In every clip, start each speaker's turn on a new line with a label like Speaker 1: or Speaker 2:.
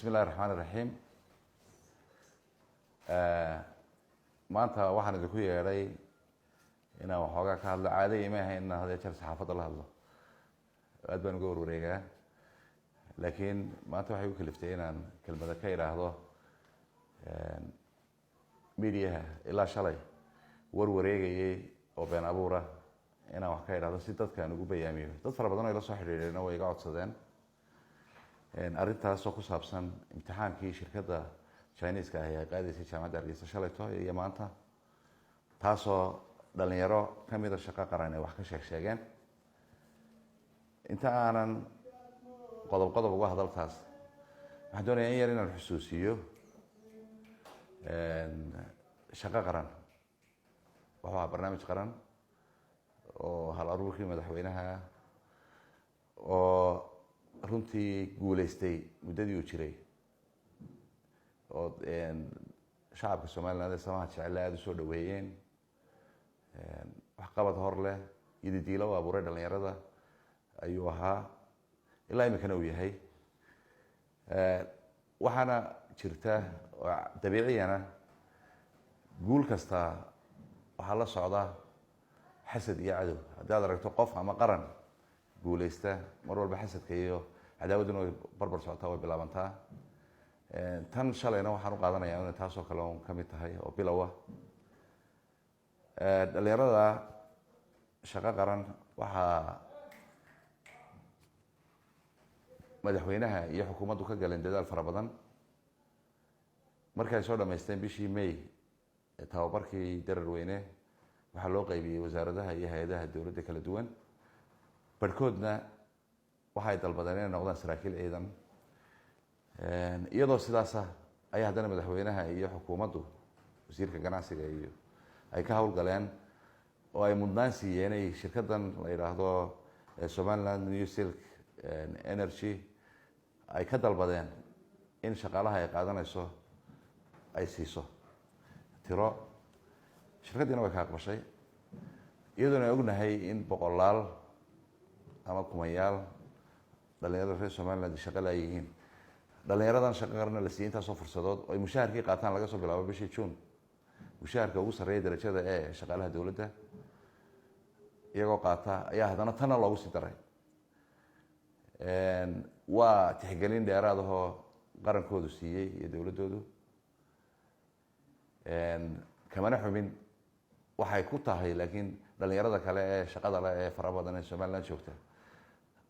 Speaker 1: بسم الله الرحمن الرحيم. maanta waxaan idinku yeedhay inaan waxoogaa ka hadlo. caadadii ma ahayn inaan hadee jeer saxaafadda la hadlo, aad baan uga warwareegaa, laakiin maanta waxay u kaliftay inaan kelmado ka idhaahdo mediaha ilaa shalay warwareegayay oo been abuura inaan wax ka idhaahdo si dadkaan ugu bayaamiyo. dad fara badan oo ila soo xidhiidhayna way iga codsadeen arrintaasoo ku saabsan imtixaankii shirkadda Chinese-ka ah ee qaadaysay jaamacadda Hargeysa shalayto iyo maanta, taasoo dhalinyaro ka mida shaqo qaran ay wax ka sheegeen. inta aanan qodob uga hadaltaas, waxaan doonayaa in yar inaan xusuusiyo shaqo qaran wuxuu ahaa barnaamij qaran oo hal aruurkii madaxweynaha oo runtii guuleystay muddadii uu jiray, oo shacabka Somaliland ee samaha jecel aada u soo dhaweeyeen, waxqabad hor leh iyo didiilo u abuuray dhalinyarada ayuu ahaa, ilaa iminkana uu yahay. waxaana jirta oo dabiiciyana guul kasta waxaa la socda xasad iyo cadow. haddii aad aragto qof ama qaran guuleysta, mar walba xasadka iyo cadaawadduna way barbar socotaa, way bilaabantaa. tan shalayna waxaan u qaadanayaa inay taasoo kale un ka mid tahay oo bilowa. dhalinyarada shaqo qaran waxaa madaxweynaha iyo xukuumaddu ka galeen dadaal fara badan. markay soo dhamaysteen bishii May tababarkii dararweyne, waxaa loo qaybiyey wasaaradaha iyo hay-adaha dowladda kala duwan. barhkoodna waxay dalbadeen inay noqdaan saraakiil ciidan. iyadoo sidaasa ayaa haddana madaxweynaha iyo xukuumaddu, wasiirka ganacsiga iyo ay ka howlgaleen oo ay mudnaan siiyeen inay shirkaddan la yidhaahdo Somaliland New Silk Energy ay ka dalbadeen in shaqaalaha ay qaadanayso ay siiso tiro. shirkaddiina way ka aqbashay, iyadoona ognahay in boqolaal ama kumayaal dhalinyarada reer Somaliland shaqo laayihiin. dhalinyaradan shaqo qarana la siiyey intaasoo fursadood oo ay mushaharkii qaataan laga soo bilaabo bishii June, mushaharka ugu sarreeya darajada ee shaqaalaha dowladda iyagoo qaata ayaa haddana tanna loogu sii daray. waa tixgelin dheeraad ahoo qarankoodu siiyey iyo dowladdoodu. kamana xumin waxay ku tahay, laakiin dhalinyarada kale ee shaqada leh ee fara badan ee Somaliland joogta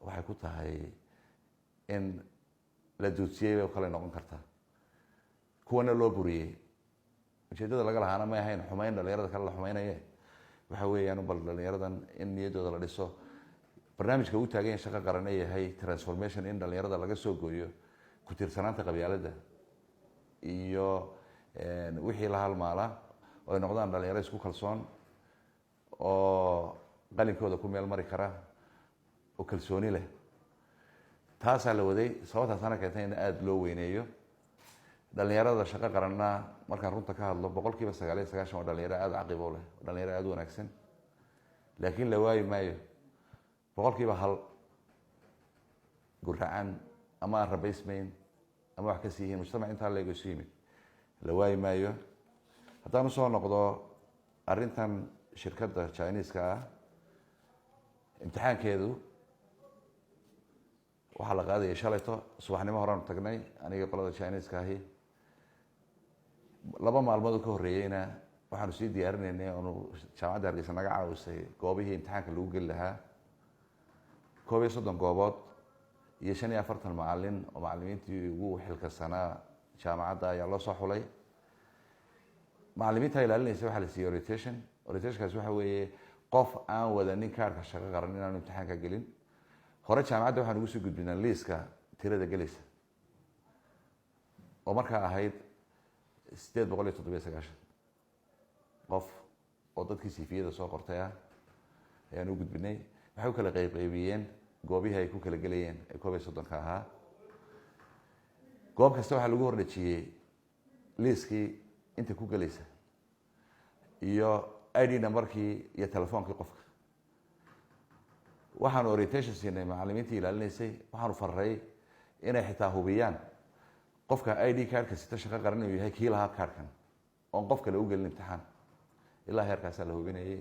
Speaker 1: waxay ku tahay in la duudsiyey oo kale noqon karta, kuwana loo buriyey. ujeeddada laga lahaana may ahayn xumayn dhalinyarada kale la xumaynaye, waxa weeyaan bal dhalinyaradan in niyaddooda la dhiso. barnaamijka uu taagan shaqo qaran ee yahay transformation, in dhalinyarada laga soo gooyo ku tiirsanaanta qabyaaladda iyo wixii la halmaala, oo ay noqdaan dhalinyaro isku kalsoon oo qalinkooda ku meel mari kara oo kalsooni leh. taasaa la waday, sababtaasaana keentay in aada loo weyneeyo dhalinyarada shaqo qaranna. markaan runta ka hadlo, 99% waa dhalinyaro aada caqiib u leh, dhalinyaro aada u wanaagsan, laakiin la waayi maayo 1% gurracan ama aan rabaysmayn ama wax ka sii yihiin mujtamac intaa leego isu yimid, la waayi maayo. haddaan usoo noqdo arrintan shirkadda Chinese-ka ah, imtixaankeedu waxaa la qaadayay shalayto subaxnimo horeanu tagnay aniga qolada Chinese-ka ahi. 2 maalmood ka horreeyeyna waxaanu sii diyaarinaynay oonu jaamacadda Hargeysa naga caawisay goobihii imtixaanka lagu geli lahaa. 31 goobood iyo 45 macalin oo macallimiintii ugu xilkasanaa jaamacadda ayaa loo soo xulay. macallimiinta ilaalinaysa waxaa la siiyey orientation. orientationkaasi waxa weeye qof aan wadanin kaarhka shaqo qaran inaanu imtixaanka gelin. hore jaamacadda waxaan ugu soo gudbinaa liiska tirada gelaysa oo markaa ahayd 897 qof oo dadkii siifiyada soo qortay ah ayaan u gudbinay. waxay u kala qaybiyeen goobihii ay ku kala gelayeen ee 31 ahaa. goob kasta waxaa lagu hordhajiyey liiskii inta ku gelaysa iyo ID numberkii iyo telefoonkii qofka. waxaanu orientation siinay macallimiintii ilaalinaysay, waxaanu farray inay xitaa hubiyaan qofka ID kaarka sita shaqo qaran inuu yahay kii lahaa kaarkan oon qof kale u gelin imtixaan ilaa heerkaasaa la hubinayay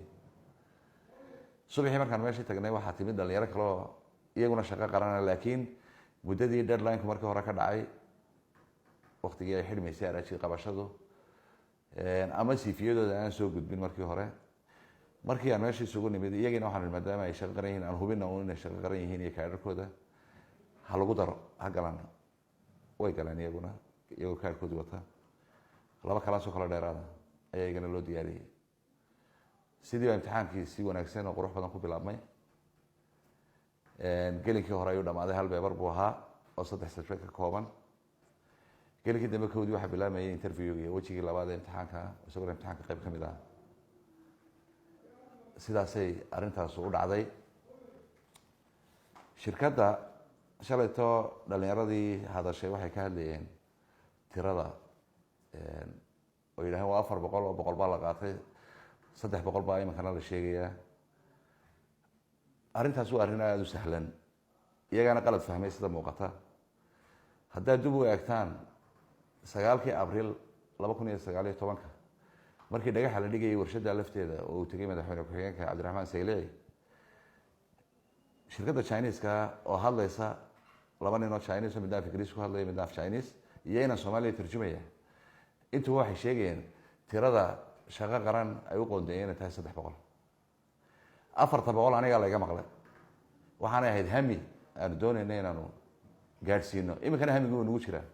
Speaker 1: subaxii markaan meeshii tagnay waxaa timid dhalinyaro kaleo iyaguna shaqo qarana laakiin muddadii deadline-ku markii hore ka dhacay waktigii ay xidhmaysay araajid qabashadu ama siifiyadooda aan soo gudbin markii hore markii aan meeshii isugu nimid iyagiina waxaan maadaama ay shaqo qaran yihiin aan hubina inay shaqo qaran yihiin iyo kaadharkooda ha lagu daro ha galaan way galeen iyaguna iyagoo kaadhkoodii wata 2 kalaasoo kala dheeraada ayaa igana loo diyaariyey sidii baa imtixaankii si wanaagsan oo qurux badan ku bilaabmay gelinkii hore ayuu dhammaaday hal beebar buu ahaa oo 3 subject ka kooban gelinkii dambe koodii waxaa bilaabmayay interviewgii wejigii labaad ee imtixaanka isagoo imtixaanka qayb ka mid ah sidaasay arrintaas u dhacday shirkadda shalayto dhalinyaradii hadashay waxay ka hadlayeen tirada oo yidhaaheen waa 400 oo 100 baa la qaatay 300 baa iminkana la sheegayaa arrintaas waa arrin aada u sahlan iyagaana qalad fahmay sida muuqata haddaad dib u eegtaan 9 abriil 2019 markii dhagaxa la dhigayay warshadda lafteeda oo uu tegay madaxweyne ku-xigeenka cabdiraxmaan saylici shirkadda Chinese-ka oo hadlaysa 2 nin oo Chinese mid af Ingiriis ku hadlaya mid af Chinese iyo inaan Soomaaliya tarjumaya intuu waxay sheegeen tirada shaqo qaran ay u qoondeeyeen inay tahay 300 400 aniga la iga maqlay waxaanay ahayd hami aan doonayna inaanu gaadhsiino iminkana hamigu uu nagu jiraa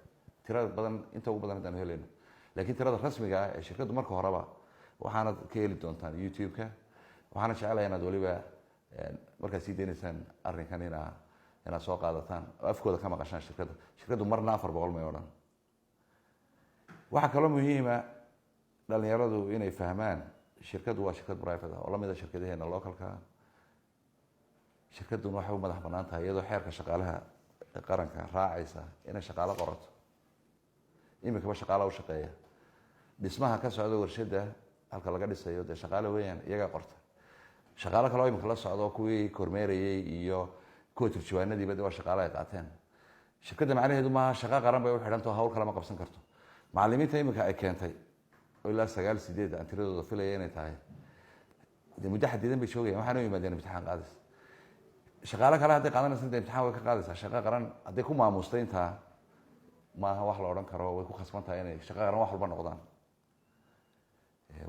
Speaker 1: tirada badan inta ugu badan hadaan helayno laakiin tirada rasmiga ah ee shirkaddu marka horeba waxaanad ka heli doontaan YouTube-ka waxaana jecelahay inaad waliba markaad sii deynaysaan arrinkan inaad soo qaadataan oo afkooda ka maqashaan shirkaddu marna 400 may odhan waxaa kaloo muhiima dhalinyaradu inay fahmaan shirkaddu waa shirkad private ah oo lamid ah shirkadaheena localka shirkadduna waxay u madax bannaan tahay iyadoo xeerka shaqaalaha qaranka raacaysa inay shaqaalo qorato iminkaba shaqaala u shaqeeya dhismaha ka socda warshadda halka laga dhisayo dee shaqaale weeyaan iyagaa qorta shaqaalo kaloo iminka la socdo kuwii kormeerayey iyo kuwa turjuwaanadiiba de waa shaqaale ay qaateen shirkadda macnaheedu maaha shaqo qaran bay u xidhanto hawl kale ma qabsan karto macallimiinta iminka ay keentay oo ilaa 9-8 aan tiradooda filaya inay tahay dee muddo xadidan bay joogayaan waxaana u yimaadeen imtixaan qaadis shaqaale kale hadday qaadanaysa dee imtixaan way ka qaadaysaa shaqo qaran hadday ku maamustay intaa maaha wax la odhan karo way ku khasban tahay inay shaqo qaran wax walba noqdaan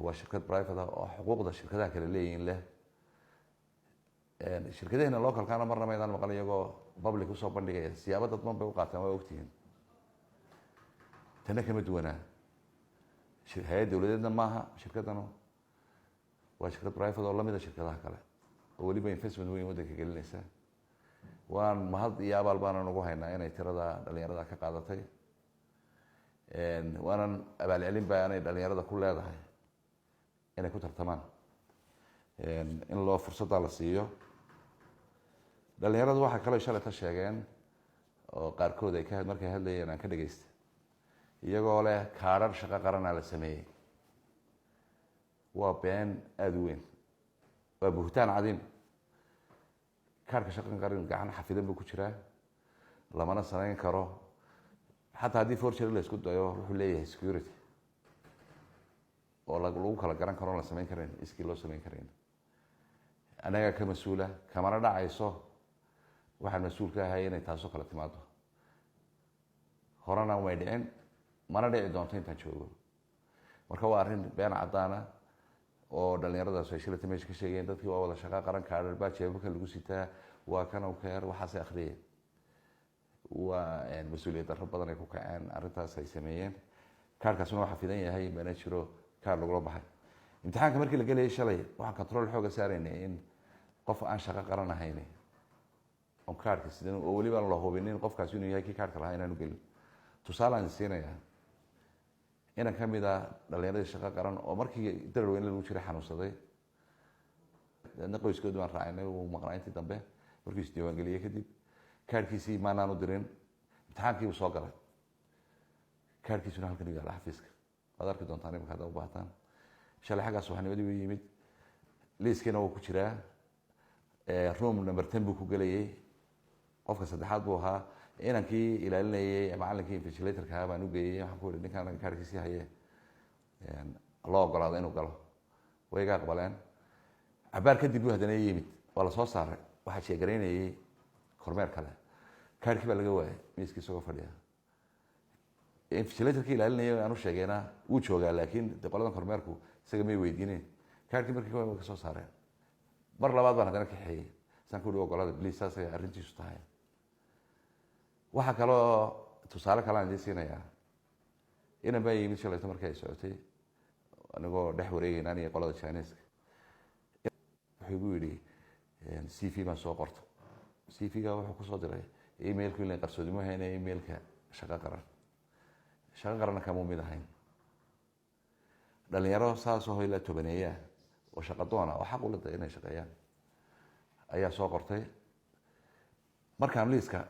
Speaker 1: waa shirkad private ah oo xuquuqda shirkadaha kale leeyihiin leh shirkadaheena localkana marna maydaan maqan iyagoo public usoo bandhigaya siyaabo dadban bay u qaataan waa ogtihiin tana kama duwanaa hay-ad dowladeedna maaha shirkaddanu waa shirkad private oo lamid a shirkadaha kale oo weliba investment weyn waddanka gelinaysa waan mahad iyo abaal baanan ugu haynaa inay tirada dhalinyarada ka qaadatay waanan abaalcelin ba anay dhalinyarada ku leedahay inay ku tartamaan in loo fursaddaa la siiyo dhalinyaradu waxaa kaloo shalay ka sheegeen oo qaarkood ay markay hadlayeen aan ka dhagaystay iyagoo leh kaadhar shaqo qaranaa la sameeyey waa been aada u weyn waa buhtaan cadiim kaarhka shaqan qaran gacan xafidan buu ku jiraa lamana samayn karo xataa haddii forgery la isku dayo wuxuu leeyahay security oo lagu kala garan karo la samayn karayn iskii loo samayn karayn anaga ka mas-uula kamana dhacayso waxaan mas-uul ka ahay inay taasoo kala timaado horena may dhicin mana dhici doonto intaan joogo marka waa arrin been caddaana oo dhalinyaradaas ay shilata meesha ka sheegayeen dadkii waa wada shaqo qaran kaadhar baa jeebabka lagu sitaa waa kanow keer waxaasay akhriyeen waa mas-uuliyad darro badan ay ku kaceen arrintaas ay sameeyeen kaarhkaasuna waxaa fidan yahay mana jiro kaar lagula baxay imtixaanka markii la gelayay shalay waxaan control xooga saaraynay in qof aan shaqo qaran ahayn on kaarhka sidan oo weliba la hubinin qofkaasi inuu yahay kii kaarhka lahaa inaan u gelin tusaalaan siinayaa inan ka mid ah dhalinyaradii shaqo qaran oo markii dararweyne lagu jiray xanuunsaday deedna qoyskoodi baan raacinay uu maqnaa intii dambe markuu isdiiwaangeliyey kadib kaarhkiisii maanaan u dirin imtixaankiibuu soo galay kaarhkiisuna halkan u yaalla xafiiska waad arki doontaan imika hadda u baahataan shalay xaggaas subaxnimadii buu yimid liiskiina wuu ku jiraa room number 10 buu ku gelayay qofka saddexaad buu ahaa inankii ilaalinayay macallinkii invigilatorka baan u geeyey, waxaan ku ihi ninkaan kaarkiisii haye loo ogolaado inuu galo. way iga aqbaleen. cabaar kadib buu haddana yimid, waa la soo saaray, waxaa sheegaraynayay kormeer kale, kaarkii baa laga waayay miiskii isagoo fadhiya. invigilatorkii ilaalinaya aan u sheegayna wuu joogaa, laakiin de qoladan kormeerku isaga may weydiineen. kaarkii markii way ka soo saareen. mar labaad baan haddana kaxeeyey, saan ku ihi ogolaada bliis, saasay arrintiisu tahay. waxaa kaloo tusaale kale aan idiin siinayaa. inan baa yimid shalayto markii ay socotay, anigoo dhex wareegeynaan iyo qolada Chinese-ka. wuxuu igu yidhi CV baan soo qorto. CV-ga wuxuu kusoo diray emailku ilan qarsoodimo hayna emailka shaqo qaran. shaqo qaranna kama mid ahayn. dhalinyaro saasoo hoy la tobaneeyaa oo shaqo doona oo xaq u leh inay shaqeeyaan ayaa soo qortay. markaan liiska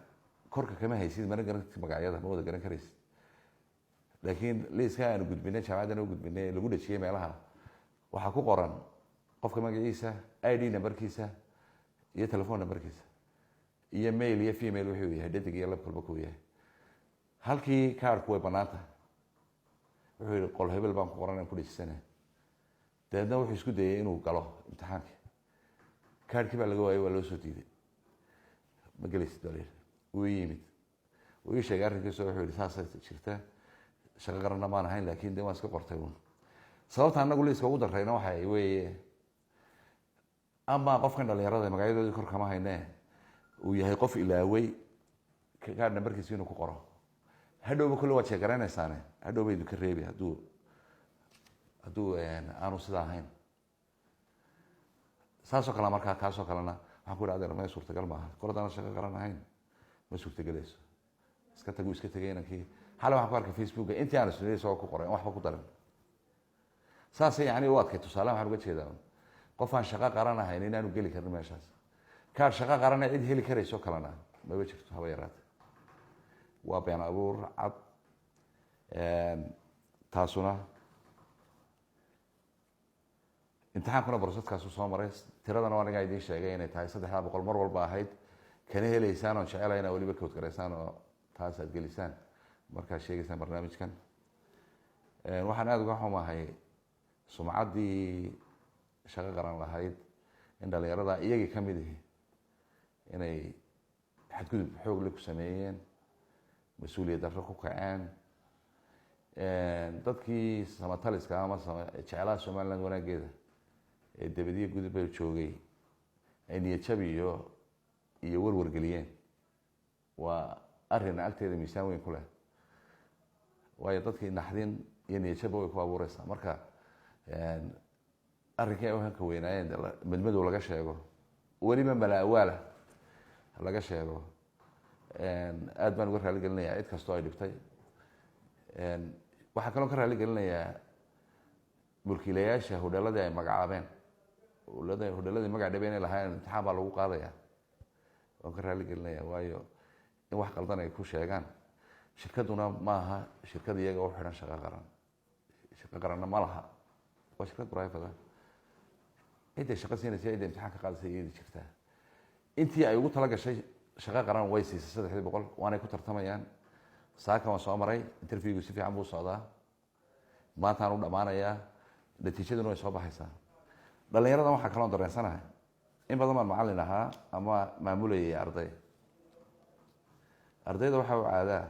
Speaker 1: korka kama haysid, mana garan magacyada, ma wada garan karaysid. laakiin liiska aanu gudbinay, jaamacaddana u gudbinay, lagu dhajiyey meelaha, waxaa ku qoran qofka magaciisa, ID numberkiisa iyo telephone numberkiisa iyo mail iyo female wuxuu yahay, dhadig iyo lab kalba kuu yahay. halkii kaarku way bannaan tahay. wuxuu yihi qol hebel baan ku qoran aan ku dhejisana. dabeedna wuxuu isku dayay inuu galo imtixaankii. kaarkii baa laga waayay, waa loo soo diiday. ma gelaysid baa la yidhi. wuu ii yimid, wuu ii sheegay arrinkiisa, wuxuu yihi saasay jirta, shaqo qaranna maan ahayn, laakiin de waan iska qortay uun. sababta anagu liiska ugu darrayna waxa weeye, ama qofkan dhalinyarada magacyadoodii kor kama hayne uu yahay qof ilaaway kaar nambarkiisa inuu ku qoro. hadhowba kulle waad sheegaraynaysaan, hadhowba idinka reebi hadduu aanu sidaa ahayn. saasoo kale markaa kaasoo kalena waxaan ku ihi adeer ma suurtagal maaha, kol haddaan shaqo qaran ahayn ma suurtagelayso. iska tag, wuu iska tegay inankii. xalay waxaan ku arkay facebooka intii aan isnay isagoo ku qoray, waxba ku darin. saasay yani u adkay. tusaalahan waxaan uga jeedaa qof aan shaqo qaran ahayn inaanu geli karin meeshaas. kaar shaqo qarana cid heli karayso kalena maba jirto, haba yaraate. waa been abuur cad. taasuna imtixaankuna broseskaasuu soo maray. tiradana waa anigaa idiin sheegay inay tahay 300 mar walba ahayd. kana helaysaan oon jecelahay inaa weliba kood garaysaan oo taas aad gelisaan markaad sheegaysaan barnaamijkan. waxaan aada uga xumahay sumcaddii shaqo qaran lahayd in dhalinyarada iyagii ka mid ihi inay xadgudub xoog le ku sameeyeen, mas-uuliyad darro ku kaceen. dadkii samataliska ama jeclaha somaliland wanaaggeeda ee dabadiya gudubba joogay ay niyadjab iyo warwargeliyeen. waa arrin agteeda miisaan weyn ku leh, waayo dadkii naxdin iyo niyadjabba way ku abuureysaa. marka arrinkii ay uhanka weynaayeen madmadow laga sheego, weliba mala awaala laga sheego, aad baan uga raali gelinayaa cid kastoo ay dhibtay. waxaa kaloo ka raali gelinayaa mulkiilayaasha hodheeladii ay magacaabeen. hodheeladii magac dhabe inay lahaayeen imtixaan baa lagu qaadaya. waan ka raali gelinaya, waayo in wax qaldan ay ku sheegaan. shirkaduna maaha shirkad iyaga u xidhan shaqo qaran. shaqo qaranna ma laha, waa shirkad private ah. cidday shaqo siinaysa, cidday imtixaan ka qaadaysa iyadii jirtaa. intii ay ugu tala gashay shaqo qaran way siisay 300, waanay ku tartamayaan. saaka waan soo maray, interviewgu si fiican buu socdaa. maantaan u dhammaanayaa, natiijaduna way soo baxaysaa. dhalinyaradan waxaa kaloon dareensanahay, in badan baan macallin ahaa ama maamulayay arday. ardayda waxaa u caadaa,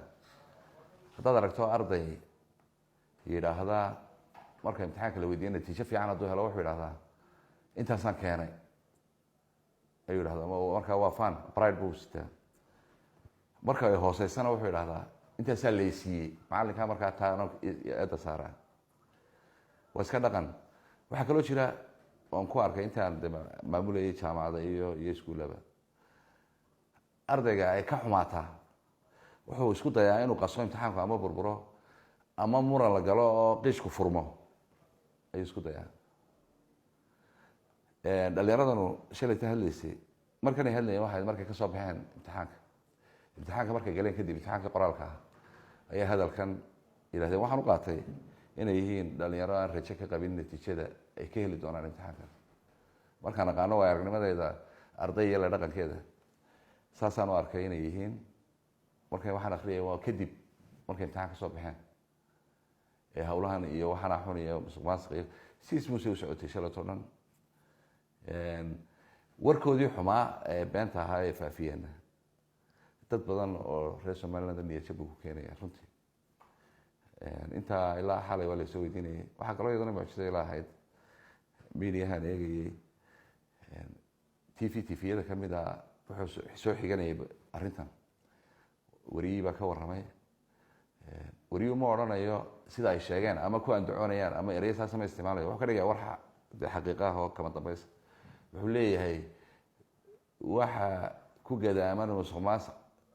Speaker 1: haddaad aragto arday yidhaahdaa marka imtixaanka la weydiiya natiijo fiican hadduu helo, wuxuu yidhahdaa intaasaan keenay ayuu yidhahdaa. markaa waa fan, pride buu sitaa. marka ay hooseysana wuxuu yidhahdaa intaasaa laysiiyey. macallinkaa markaa taana eedda saaraa. waa iska dhaqan. waxaa kaloo jira oon ku arkay intaan maamulayay jaamacada iyo iskuullaba, ardayga ay ka xumaataa wuxuu isku dayaa inuu qaso imtixaanku ama burburo ama muran la galo oo qiishku furmo ayuu isku dayaa. dhalinyaradanu shalayta hadlaysay, markanay hadlayeen waxay markay ka soo baxeen imtixaanka markay galeen kadib imtixaanka qoraalka ah ayaa hadalkan yidhahdeen. waxaan u qaatay inay yihiin dhalinyaro aan rajo ka qabin natiijada ay ka heli doonaan imtixaankan. markaan aqaano waa aragnimadeeda arday iyo la dhaqankeeda, saasaan u arkay inay yihiin markay waxaan akhriyay waa kadib markay imtixaan ka soo baxeen ee hawlahan iyo waxaan xun iyo musuqmaasuq iyo siis muuse u socotay shalatoo dhan warkoodii xumaa ee beenta ahaa ee faafiyeen dad badan oo reer somaliland niyad jab ku keenaya runtii intaa ilaa xalay waa laysoo weydiinayay waxaa kaloo iyadana mucjisada ilaa ahayd midiyahan eegayay tviyada kamid a wuxuu soo xiganayay arrintan wariyii baa ka warramay wariyu ma odhanayo sida ay sheegeen ama ku andacoonayaan ama erey saas ma isticmaalayo wuxuu ka dhigaya war xaqiiqa ah oo kama dambaysa wuxuu leeyahay waxa ku gadaaman musuqmaasuq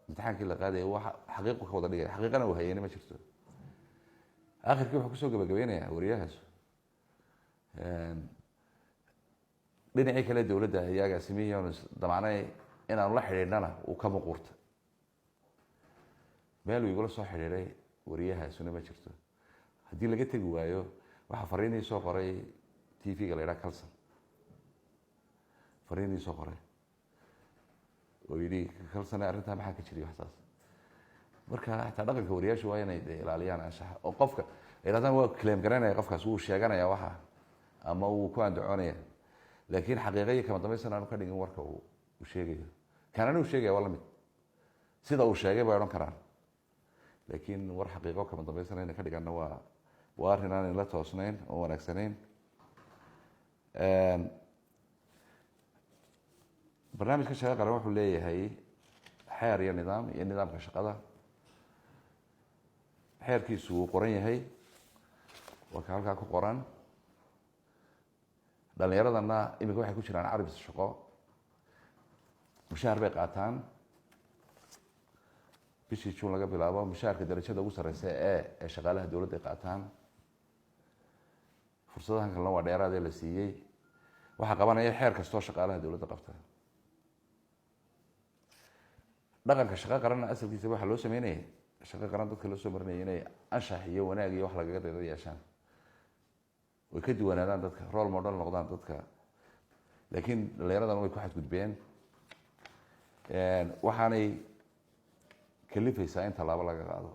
Speaker 1: imtixaankii la qaadayay waxa xaqiiqo ka wada dhigaya xaqiiqana uu hayeen ma jirto akhirkii wuxuu kusoo gabagabeynayaa wariyahaas dhinacii kale dowladda ayaa agaasimihiionu damacnay inaanu la xidhiidhnana uu ka muquurta meel uu igula soo xidhiidhay wariyahaasuna ma jirto haddii laga tegi waayo waxaa fariinii soo qoray tvga la yidhaha calson fariinii soo qoray oo yidhi calson arrintaa maxaa ka jiriy waxsaas marka xataa dhaqanka wariyaashu waa inay ilaaliyaan anshaxa oo qofka yidhahdaan waa claim garanaya qofkaas wuu sheeganaya waxa ama wuu ku andacoonaya laakiin xaqiiqadii kama dambaysan aanu ka dhigin warka uu sheegayo kanana uu sheegaya waa lamid sida uu sheegay bay odhan karaan laakiin war xaqiiqo kama dambaysan ayna ka dhiganna waa arrin aanan la toosnayn oo wanaagsanayn barnaamijka shaqo qaran wuxuu leeyahay xeer iyo nidaam iyo nidaamka shaqada xeerkiisu wuu qoran yahay waa ka halkaa ku qoran dhalinyaradana imika waxay ku jiraan carabis shaqo mushaahar bay qaataan bishii juun laga bilaabo mushaharka darajada ugu sareysa ee shaqaalaha dowladda ay qaataan fursadahan kalena waa dheeraadee la siiyey waxaa qabanaya xeer kastoo shaqaalaha dowladda qabta dhaqanka shaqo qaranna asalkiisa waxaa loo sameynaya shaqo qaran dadka loo soo marinaya inay anshax iyo wanaag iyo wax lagaga daydo yeeshaan way ka duwanaadaan dadka role model noqdaan dadka laakiin dhalinyaradana way ku xadgudbeen waxaanay kalifaysaa in tallaabo laga qaado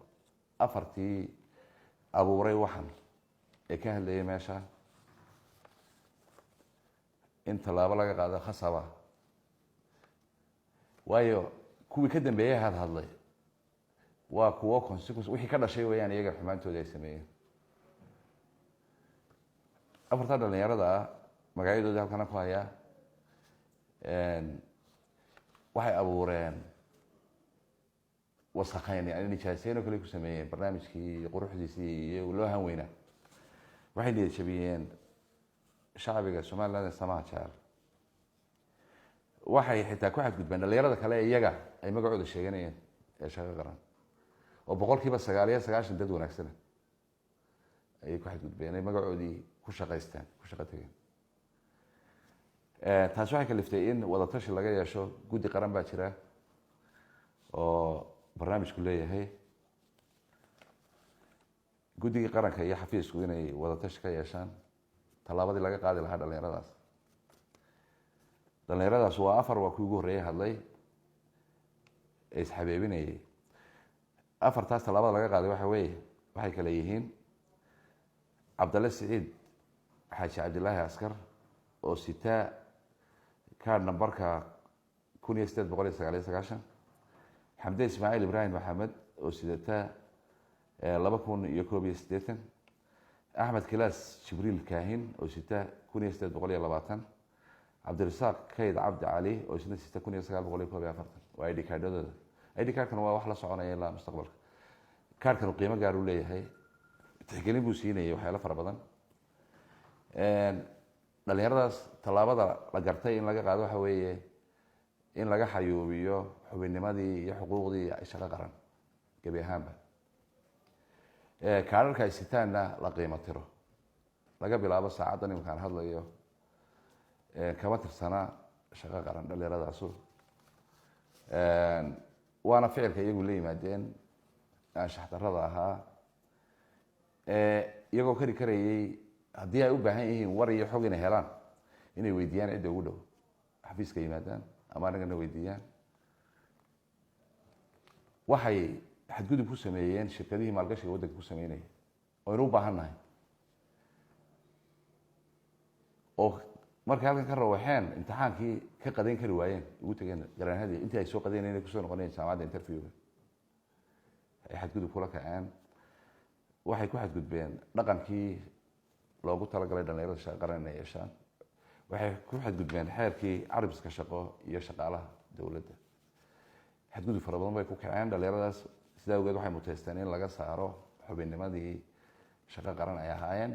Speaker 1: afartii abuuray waxan ee ka hadlayay meesha in tallaabo laga qaado khasaba waayo kuwii ka dambeeyey hadlay waa kuwo consequence wixii ka dhashay weyaan iyaga xumaantooda ay sameeyeen afartaa dhalinyarada ah magacyadoodii halkana ku hayaa waxay abuureen wasakheyn yani nijaaseyn oo kale ku sameeyeen barnaamijkii quruxdiisii iyo loo hanweynaa waxay niyad jabiyeen shacbiga somaliland ee samaha jecel waxay xitaa ku xadgudbeen dhalinyarada kale ee iyaga ay magacooda sheeganayeen ee shaqo qaran oo 9% dad wanaagsana ayay ku xadgudbeen ay magacoodii ku shaqaystaan ku shaqo tageen taas waxay kaliftay in wadatashi laga yeesho guddi qaran baa jira oo barnaamijku leeyahay guddigii qaranka iyo xafiisku inay wadatashi ka yeeshaan tallaabadii laga qaadi lahaa dhalinyaradaas waa afar waa kuwii ugu horreeyay hadlay ee isxabeebinayay afartaas tallaabada laga qaaday waxa weeye waxay kale yihiin cabdalle siciid xaaji cabdilaahi askar oo sitaa kaadh nambarka 1899 xamde ismaaciil ibraahim maxamed oo sidataa 2081 axmed kilaas jibriil kaahin oo sita 1820 cabdirasaaq kayd cabdi cali oo isna sita 1941 waa id kaadhadooda id kaadhkan waa wax la soconaya ilaa mustaqbalka kaadhkan qiimo gaar u leeyahay tixgelin buu siinayay waxyaalo fara badan dhalinyaradaas tallaabada la gartay in laga qaado waxa weeye in laga xayuubiyo xubinnimadii iyo xuquuqdii shaqo qaran gebi ahaanba kaadharka ay sitaanna la qiimo tiro laga bilaabo saacaddan iminkaan hadlayo kama tirsana shaqo qaran dhalinyaradaasu waana ficilka iyagu la yimaadeen anshax darrada ahaa iyagoo kari karayay haddii ay u baahan yihiin war iyo xog inay helaan inay weydiiyaan cidda ugu dhow xafiiska yimaadaan ama anagana weydiiyaan waxay xadgudub ku sameeyeen shirkadihii maalgashiga waddanka ku sameynaya oo aynu u baahan nahay oo markay halkan ka rawaxeen imtixaankii ka qadayn kari waayeen ugu tageen garanhadii intii ay soo qadaynayeen inay kusoo noqonayeen jaamacadda interviewga ay xadgudub kula kaceen waxay ku xadgudbeen dhaqankii loogu talagalay dhalinyarada shaqo qaran inay yeeshaan waxay ku xadgudbeen xeerkii carabiska shaqo iyo shaqaalaha dowladda xadgudub fara badan bay ku kaceen dhalinyaradaas sidaa awgeed waxay muteysteen in laga saaro xubinnimadii shaqo qaran ay ahaayeen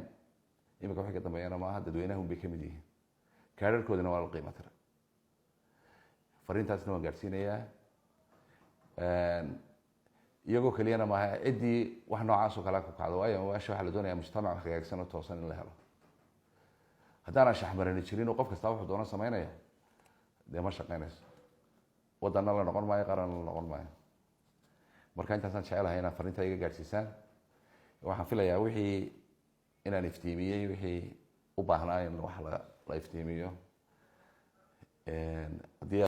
Speaker 1: imika waxay ka dambeeyana maaha dadweynaha un bay ka mid yihiin kaadharkoodina waa la qiimo tiray fariintaasna waan gaadhsiinayaa iyagoo keliyana maaha ciddii wax noocaas oo kale ku kacdo waayo meesha waxaa la doonayaa mujtamac hagaagsan oo toosan in la helo haddaanan shaxmarani jirin oo qof kastaa wuxuu doono samaynaya dee ma shaqaynayso waddanna la noqon maayo qaranna la noqon maayo marka intaasaan jecelahay inaad fariinta iga gaadhsiisaan waxaan filayaa wixii inaan iftiimiyey wixii u baahnaa in wax la iftiimiyo haddii